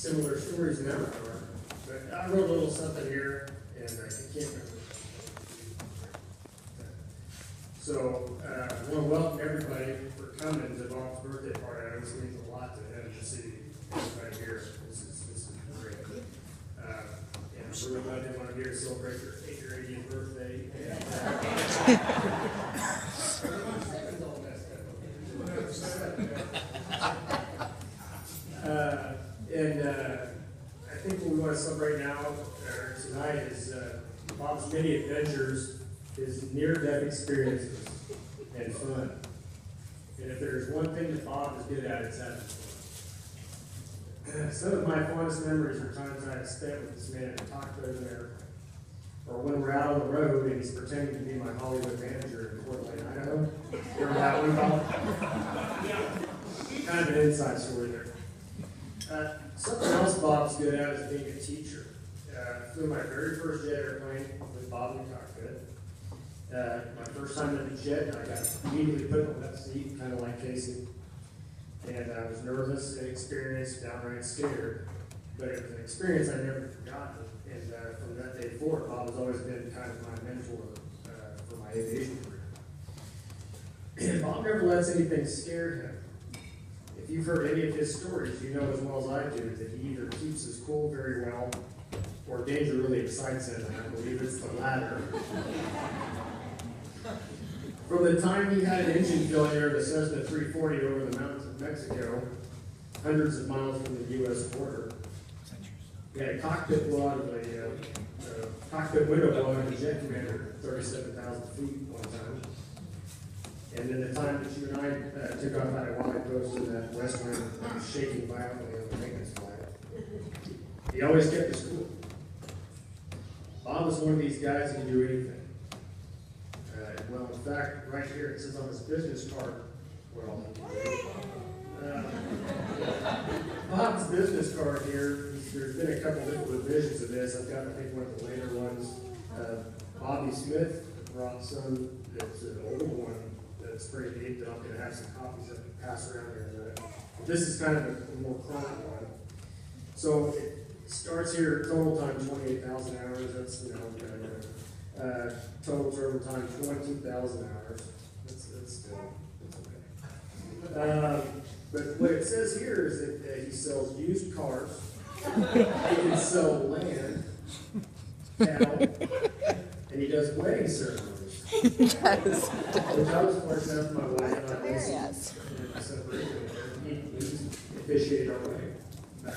similar stories in that regard. But I wrote a little something here, and I can't remember. So, I want to welcome everybody for coming to Bob's birthday party. I know this means a lot to him to see everybody here. This is great. And I'm really glad they want to be here to celebrate your 80th birthday. And I think what we want to celebrate now, or tonight, is Bob's many adventures, his near-death experiences, and fun. And if there's one thing that Bob is good at, it's having fun. Some of my fondest memories are times I have spent with this man and talked to him there, or when we're out on the road and he's pretending to be my Hollywood manager in Fort Lane, Idaho. Remember that one, Bob? Kind of an inside story there. Something else Bob's good at is being a teacher. I flew my very first jet airplane with Bob in the cockpit. My first time in the jet, I got immediately put in the left seat, kind of like Casey. And I was nervous, inexperienced, downright scared. But it was an experience I never forgotten. And from that day forward, Bob has always been kind of my mentor for my aviation career. And Bob never lets anything scare him. If you've heard any of his stories, you know as well as I do that he either keeps his cool very well, or danger really excites him, and I believe it's the latter. From the time he had an engine failure of the Cessna 340 over the mountains of Mexico, hundreds of miles from the U.S. border, he had a cockpit blow out of a cockpit window blow out of a jet commander at 37,000 feet one time. And then the time that you and I took off out of Wide Coast in that west wind shaking violently on the maintenance flight. He always kept his cool. Bob was one of these guys who could do anything. Well, in fact, right here it says on his business card, well, Bob's business card here, there's been a couple different revisions of this. I've got, I think, one of the later ones. Bobby Smith brought some, it's an older one that's pretty neat that I'm going to have some copies of and pass around here in a minute. This is kind of a more chronic one. So it starts here, total time 28,000 hours. That's, you know, total turbo time 20,000 hours. That's still, that's okay. But what it says here is that he sells used cars, he can sell land, cattle, and he does wedding ceremonies. Which I was fortunate enough, my wife and I Yes. he officiated our wedding back